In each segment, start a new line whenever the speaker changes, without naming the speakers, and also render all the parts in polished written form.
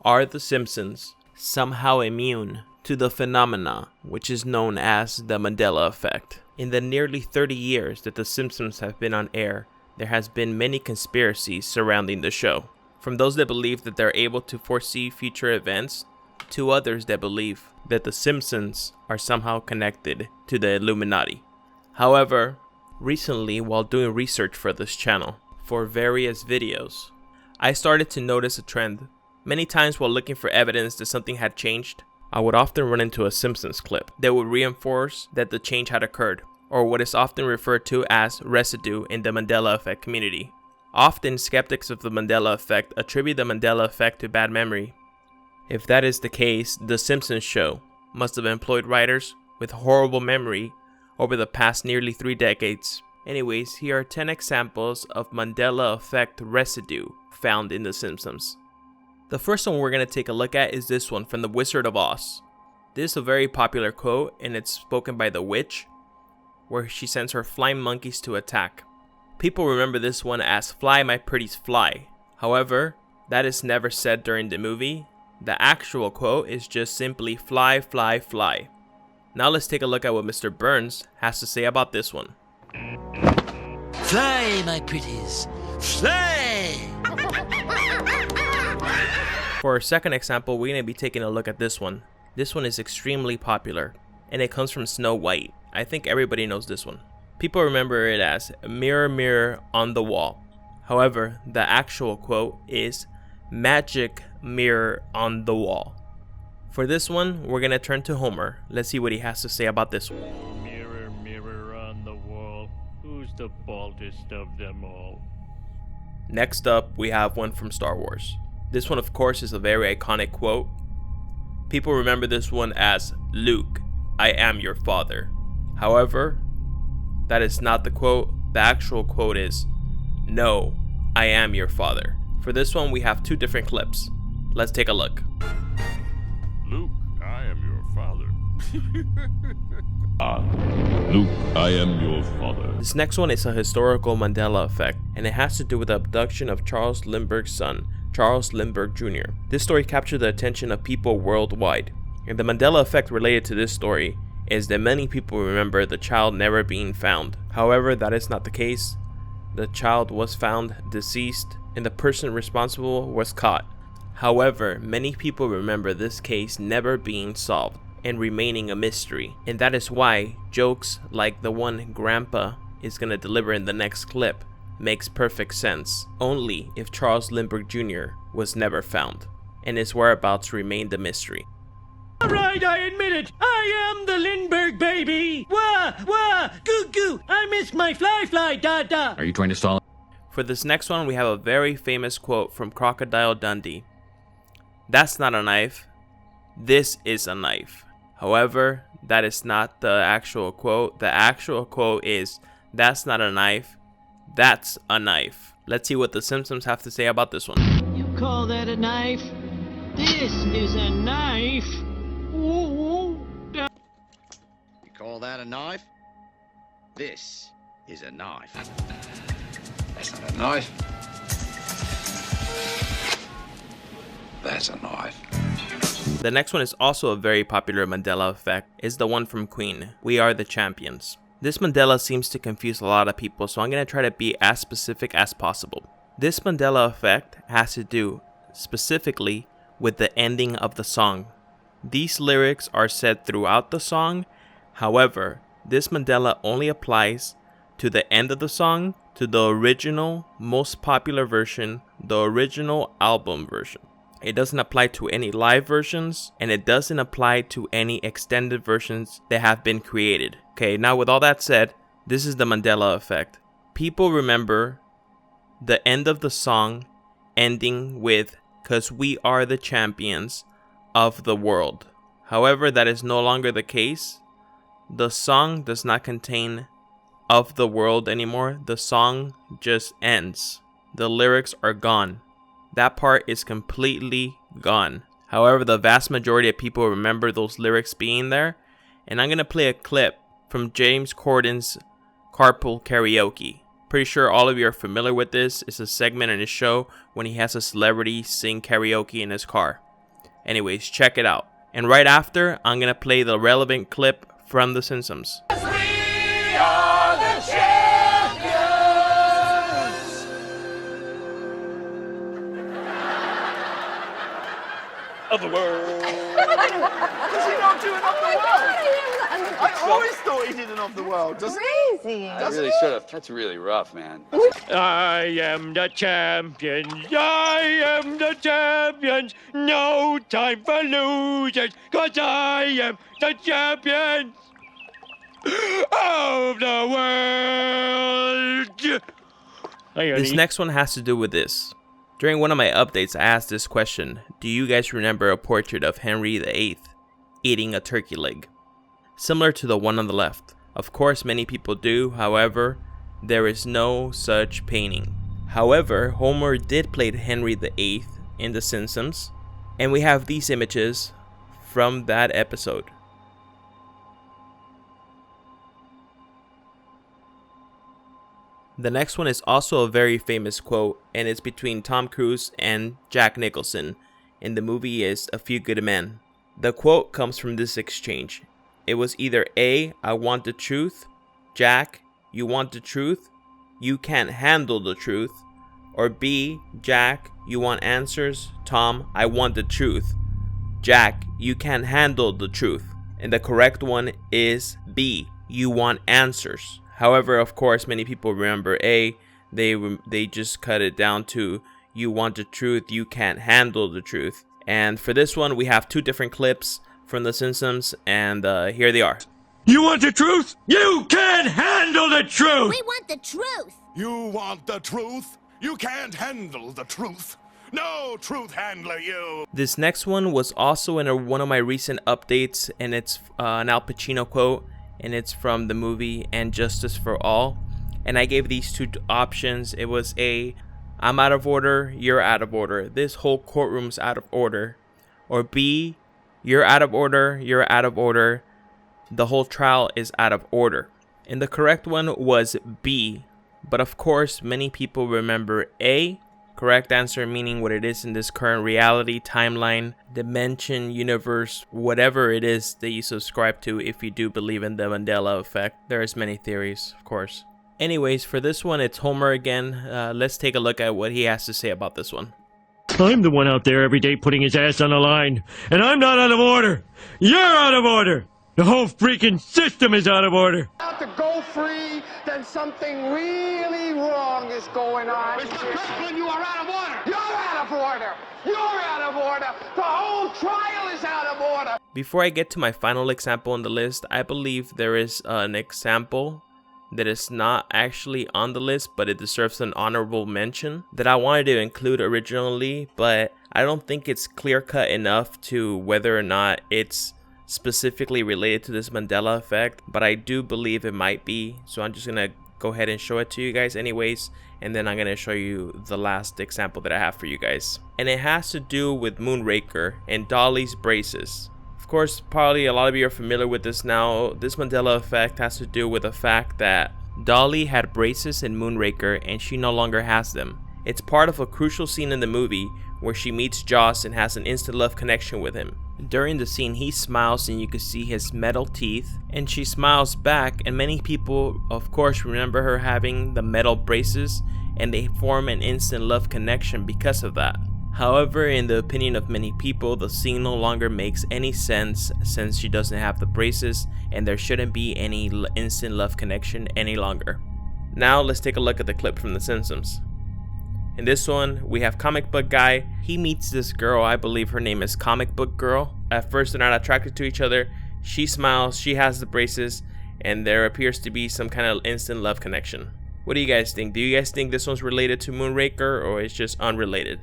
Are the Simpsons somehow immune to the phenomena which is known as the Mandela Effect? In the nearly 30 years that the Simpsons have been on air, there has been many conspiracies surrounding the show. From those that believe that they're able to foresee future events, to others that believe that the Simpsons are somehow connected to the Illuminati. However, recently while doing research for this channel, for various videos, I started to notice a trend. Many times while looking for evidence that something had changed, I would often run into a Simpsons clip that would reinforce that the change had occurred, or what is often referred to as residue in the Mandela Effect community. Often, skeptics of the Mandela Effect attribute the Mandela Effect to bad memory. If that is the case, The Simpsons show must have employed writers with horrible memory over the past nearly 3 decades. Anyways, here are 10 examples of Mandela Effect residue found in The Simpsons. The first one we're going to take a look at is this one from The Wizard of Oz. This is a very popular quote, and it's spoken by the witch, where she sends her flying monkeys to attack. People remember this one as "Fly, my pretties, fly." However, that is never said during the movie. The actual quote is just simply "Fly, fly, fly." Now let's take a look at what Mr. Burns has to say about this one.
Fly, my pretties, fly!
For our second example, we're going to be taking a look at this one. This one is extremely popular, and it comes from Snow White. I think everybody knows this one. People remember it as "Mirror, mirror on the wall." However, the actual quote is "Magic mirror on the wall." For this one, we're going to turn to Homer. Let's see what he has to say about this one.
Mirror, mirror on the wall, who's the baldest of them all?
Next up, we have one from Star Wars. This one, of course, is a very iconic quote. People remember this one as "Luke, I am your father." However, that is not the quote. The actual quote is "No, I am your father." For this one, we have 2 different clips. Let's take a look.
Luke, I am your father.
Luke, I am your father.
This next one is a historical Mandela Effect, and it has to do with the abduction of Charles Lindbergh's son, Charles Lindbergh Jr. This story captured the attention of people worldwide, and the Mandela Effect related to this story is that many people remember the child never being found. However, that is not the case. The child was found deceased, and the person responsible was caught. However, many people remember this case never being solved and remaining a mystery, and that is why jokes like the one Grandpa is going to deliver in the next clip makes perfect sense, only if Charles Lindbergh Jr. was never found, and his whereabouts remained a mystery.
Alright, I admit it. I am the Lindbergh baby. Wah, wah, goo goo. I miss my fly, da da.
Are you trying to stall?
For this next one, we have a very famous quote from Crocodile Dundee. "That's not a knife. This is a knife." However, that is not the actual quote. The actual quote is, "That's not a knife. That's a knife." Let's see what the Simpsons have to say about this one.
You call that a knife? This is a knife. Ooh, da.
You call that a knife? This is a knife. That's not a knife. That's a knife.
The next one is also a very popular Mandela Effect, is the one from Queen, "We Are the Champions." This Mandela seems to confuse a lot of people, so I'm going to try to be as specific as possible. This Mandela Effect has to do specifically with the ending of the song. These lyrics are said throughout the song. However, this Mandela only applies to the end of the song, to the original, most popular version, the original album version. It doesn't apply to any live versions, and it doesn't apply to any extended versions that have been created. Okay, now with all that said, this is the Mandela Effect. People remember the end of the song ending with "'Cause we are the champions of the world." However, that is no longer the case. The song does not contain "of the world" anymore. The song just ends. The lyrics are gone. That part is completely gone. However, the vast majority of people remember those lyrics being there. And I'm going to play a clip from James Corden's Carpool Karaoke. Pretty sure all of you are familiar with this. It's a segment in his show when he has a celebrity sing karaoke in his car. Anyways, check it out. And right after, I'm gonna play the relevant clip from The Simpsons.
We are the champions
Of the world.
Does he not do an of the world? I always thought he did an of the world.
Crazy.
Does
really
he?
should have. That's really rough, man.
I am the champion. I am the champion. No time for losers, 'cause I am the champion of the world.
This next one has to do with this. During one of my updates, I asked this question: do you guys remember a portrait of Henry VIII eating a turkey leg? Similar to the one on the left. Of course, many people do. However, there is no such painting. However, Homer did play Henry VIII in The Simpsons, and we have these images from that episode. The next one is also a very famous quote, and it's between Tom Cruise and Jack Nicholson, and the movie is A Few Good Men. The quote comes from this exchange. It was either A, I want the truth, Jack, you want the truth, you can't handle the truth, or B, Jack, you want answers, Tom, I want the truth, Jack, you can't handle the truth. And the correct one is B, you want answers. However, of course, many people remember A. They just cut it down to you want the truth, you can't handle the truth. And for this one, we have two different clips from The Simpsons, and here they are.
You want the truth? You can't handle the truth!
We want the truth.
You want the truth? You can't handle the truth. No truth handler, you.
This next one was also in one of my recent updates, and it's an Al Pacino quote, and it's from the movie And Justice for All. And I gave these two options. It was A, I'm out of order, you're out of order, this whole courtroom's out of order. Or B, you're out of order, you're out of order, the whole trial is out of order. And the correct one was B. But of course, many people remember A. Correct answer meaning what it is in this current reality, timeline, dimension, universe, whatever it is that you subscribe to if you do believe in the Mandela Effect. There's many theories, of course. Anyways, for this one, it's Homer again. Let's take a look at what he has to say about this one.
I'm the one out there every day putting his ass on the line, and I'm not out of order. You're out of order. The whole freaking system is out of order.
To go free, then something really wrong is going on.
Mr. Kirkland, you are out of order.
You're out of order. You're out of order. The whole trial is out of order.
Before I get to my final example on the list, I believe there is an example that is not actually on the list, but it deserves an honorable mention that I wanted to include originally, but I don't think it's clear-cut enough to whether or not it's specifically related to this Mandela effect, but I do believe it might be, so I'm just gonna go ahead and show it to you guys anyways, and then I'm gonna show you the last example that I have for you guys. And it has to do with Moonraker and Dolly's braces. Of course, probably a lot of you are familiar with this now. This Mandela effect has to do with the fact that Dolly had braces in Moonraker and she no longer has them. It's part of a crucial scene in the movie where she meets Joss and has an instant love connection with him. During the scene, he smiles and you can see his metal teeth, and she smiles back, and many people of course remember her having the metal braces, and they form an instant love connection because of that. However, in the opinion of many people, the scene no longer makes any sense since she doesn't have the braces, and there shouldn't be any instant love connection any longer. Now let's take a look at the clip from The Simpsons. In this one, we have Comic Book Guy. He meets this girl, I believe her name is Comic Book Girl. At first they're not attracted to each other. She smiles, she has the braces, and there appears to be some kind of instant love connection. What do you guys think? Do you guys think this one's related to Moonraker, or it's just unrelated?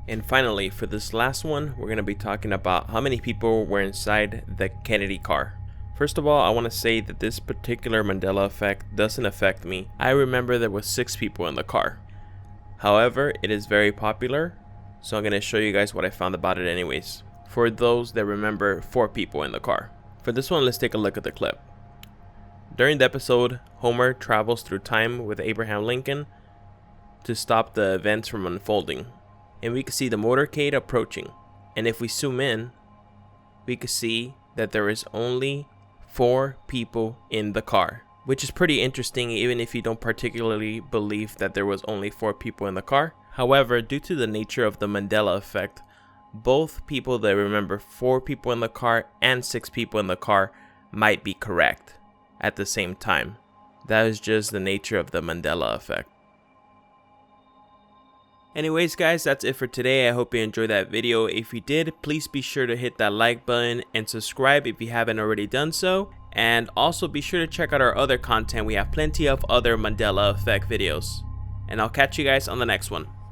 And finally, for this last one, we're going to be talking about how many people were inside the Kennedy car. First of all, I want to say that this particular Mandela effect doesn't affect me. I remember there was 6 people in the car. However, it is very popular, so I'm going to show you guys what I found about it anyways. For those that remember 4 people in the car. For this one, let's take a look at the clip. During the episode, Homer travels through time with Abraham Lincoln to stop the events from unfolding. and we could see the motorcade approaching. And if we zoom in, we could see that there is only 4 people in the car, which is pretty interesting even if you don't particularly believe that there was only 4 people in the car. However, due to the nature of the Mandela effect, both people that remember 4 people in the car and 6 people in the car might be correct at the same time. That is just the nature of the Mandela effect. Anyways guys, that's it for today. I hope you enjoyed that video. If you did, please be sure to hit that like button and subscribe if you haven't already done so. And also be sure to check out our other content. We have plenty of other Mandela effect videos. And I'll catch you guys on the next one.